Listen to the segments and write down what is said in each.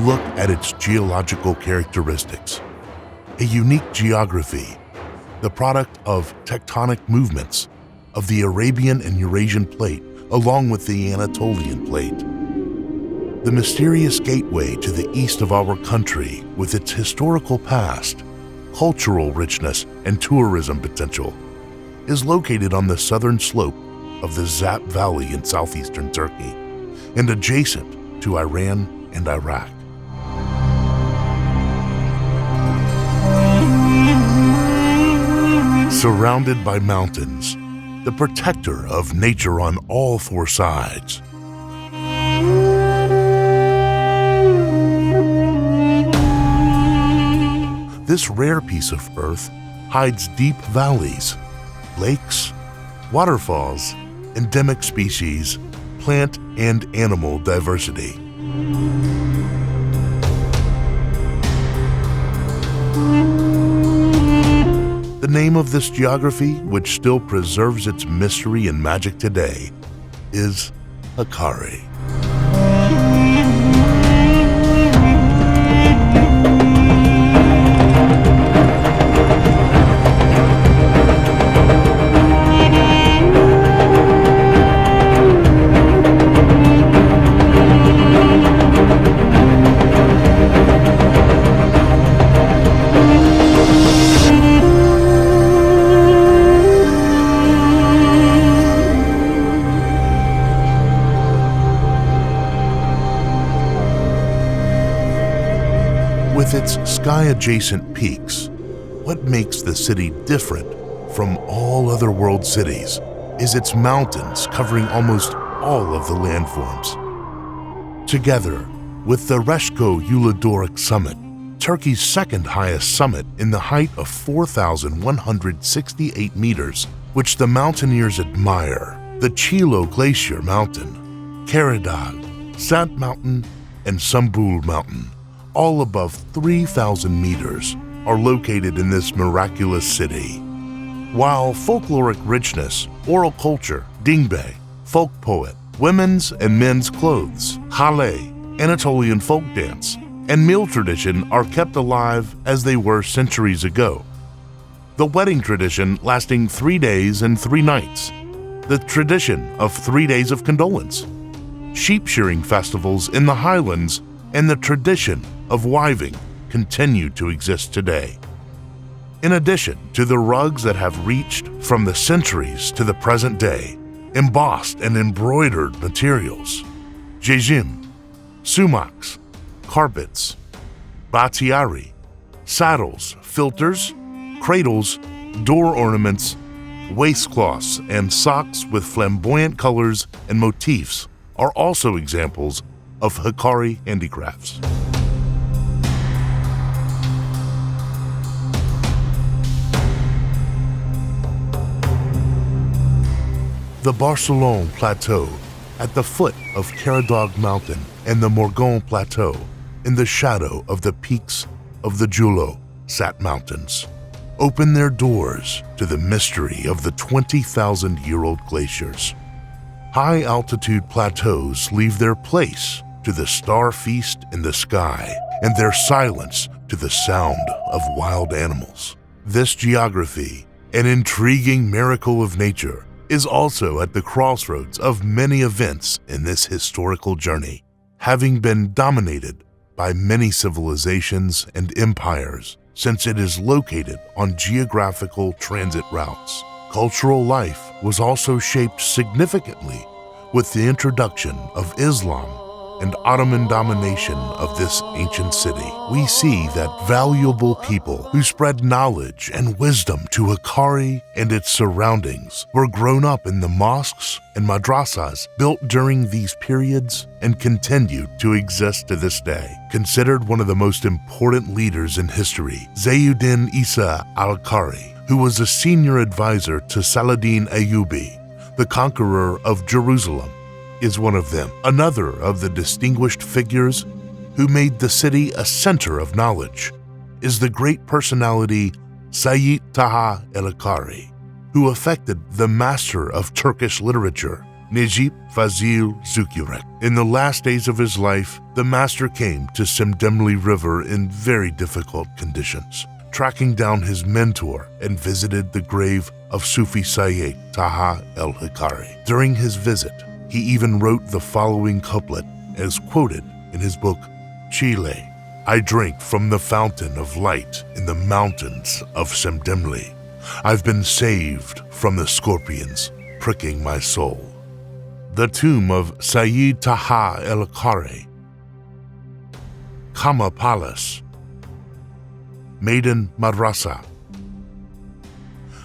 look at its geological characteristics. A unique geography, the product of tectonic movements of the Arabian and Eurasian plate along with the Anatolian plate. The mysterious gateway to the east of our country with its historical past, cultural richness, and tourism potential is located on the southern slope of the Zap Valley in southeastern Turkey and adjacent to Iran and Iraq. Surrounded by mountains, the protector of nature on all four sides. This rare piece of earth hides deep valleys, lakes, waterfalls, endemic species, plant and animal diversity. The name of this geography, which still preserves its mystery and magic today, is Hakkari. With its sky-adjacent peaks, what makes the city different from all other world cities is its mountains covering almost all of the landforms. Together with the Reshko Uludoruk Summit, Turkey's second highest summit in the height of 4,168 meters, which the mountaineers admire, the Chilo Glacier Mountain, Karadag, Sant Mountain, and Sumbul Mountain, all above 3,000 meters, are located in this miraculous city. While folkloric richness, oral culture, dingbe, folk poet, women's and men's clothes, hale, Anatolian folk dance, and meal tradition are kept alive as they were centuries ago. The wedding tradition lasting 3 days and 3 nights, the tradition of 3 days of condolence, sheep shearing festivals in the highlands, and the tradition of wiving continue to exist today. In addition to the rugs that have reached from the centuries to the present day, embossed and embroidered materials, jejim, sumaks, carpets, batiari, saddles, filters, cradles, door ornaments, waistcloths, and socks with flamboyant colors and motifs are also examples of Hakkari handicrafts. The Barcelone Plateau at the foot of Karadog Mountain and the Morgon Plateau in the shadow of the peaks of the Julo Sat Mountains open their doors to the mystery of the 20,000-year-old glaciers. High-altitude plateaus leave their place to the star feast in the sky and their silence to the sound of wild animals. This geography, an intriguing miracle of nature, is also at the crossroads of many events in this historical journey, having been dominated by many civilizations and empires since it is located on geographical transit routes. Cultural life was also shaped significantly with the introduction of Islam and Ottoman domination of this ancient city. We see that valuable people who spread knowledge and wisdom to Hakkari and its surroundings were grown up in the mosques and madrasas built during these periods and continue to exist to this day. Considered one of the most important leaders in history, Zayuddin Isa al-Hakkari, who was a senior advisor to Saladin Ayyubi, the conqueror of Jerusalem, is one of them. Another of the distinguished figures who made the city a center of knowledge is the great personality Sayyid Taha el-Hakkari, who affected the master of Turkish literature, Najib Fazil Zukirek. In the last days of his life, the master came to Semdemli River in very difficult conditions, tracking down his mentor and visited the grave of Sufi Sayyid Taha el-Hakkari. During his visit, he even wrote the following couplet as quoted in his book, Chile. I drink from the fountain of light in the mountains of Semdemli. I've been saved from the scorpions pricking my soul. The tomb of Sayyid Taha el-Hakkari, Kama Palace, Maiden Madrasa,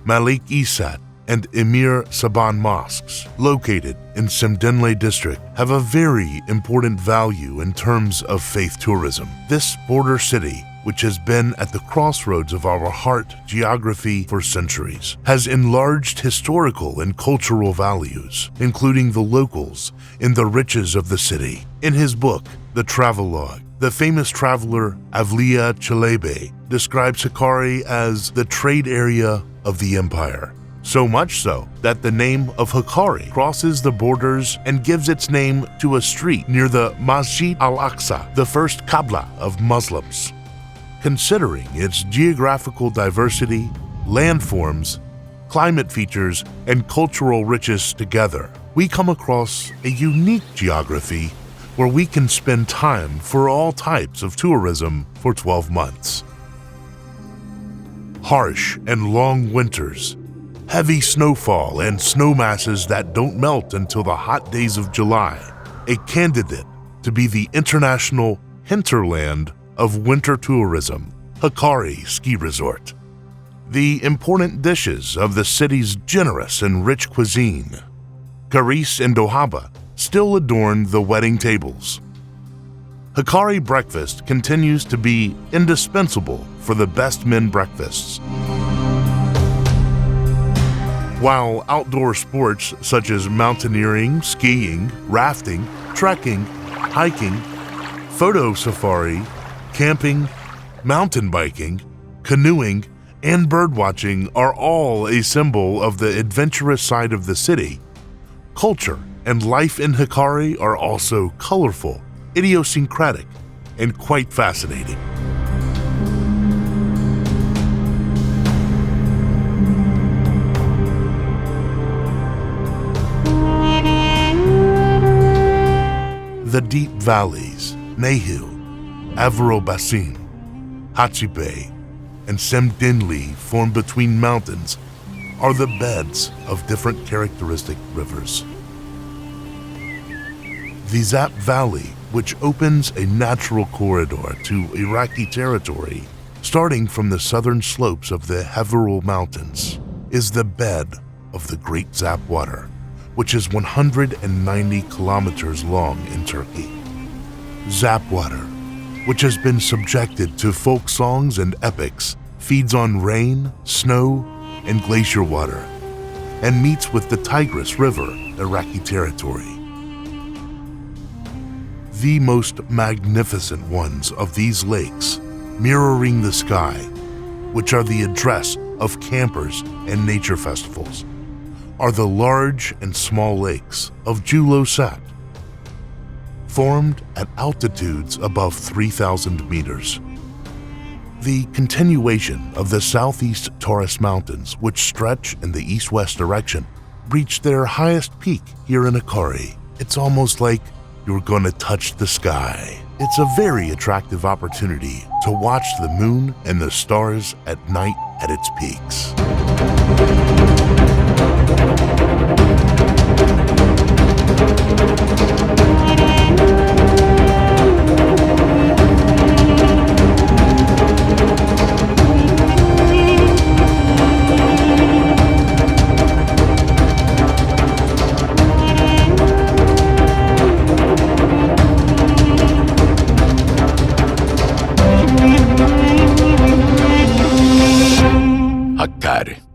Malik Isat, and Emir Saban mosques, located in Semdemli district, have a very important value in terms of faith tourism. This border city, which has been at the crossroads of our heart geography for centuries, has enlarged historical and cultural values, including the locals in the riches of the city. In his book, The Travelogue, the famous traveler Avliya Chalebe describes Hakkari as the trade area of the empire. So much so that the name of Hakkari crosses the borders and gives its name to a street near the Masjid al-Aqsa, the first Qibla of Muslims. Considering its geographical diversity, landforms, climate features, and cultural richness together, we come across a unique geography where we can spend time for all types of tourism for 12 months. Harsh and long winters, heavy snowfall, and snow masses that don't melt until the hot days of July, a candidate to be the international hinterland of winter tourism, Hakkari Ski Resort. The important dishes of the city's generous and rich cuisine, karis and dohaba, still adorn the wedding tables. Hakkari breakfast continues to be indispensable for the best men breakfasts. While outdoor sports such as mountaineering, skiing, rafting, trekking, hiking, photo safari, camping, mountain biking, canoeing, and birdwatching are all a symbol of the adventurous side of the city, culture and life in Hakkari are also colorful, idiosyncratic, and quite fascinating. The deep valleys, Nehil, Avro Basin, Hachipe, and Semdemli formed between mountains are the beds of different characteristic rivers. The Zap Valley, which opens a natural corridor to Iraqi territory, starting from the southern slopes of the Heverul Mountains, is the bed of the Great Zap Water, which is 190 kilometers long in Turkey. Zap Water, which has been subjected to folk songs and epics, feeds on rain, snow, and glacier water, and meets with the Tigris River, Iraqi territory. The most magnificent ones of these lakes, mirroring the sky, which are the address of campers and nature festivals, are the large and small lakes of Julosat, formed at altitudes above 3,000 meters. The continuation of the southeast Taurus Mountains, which stretch in the east-west direction, reach their highest peak here in Hakkari. It's almost like you're gonna touch the sky. It's a very attractive opportunity to watch the moon and the stars at night at its peaks. Hakkari.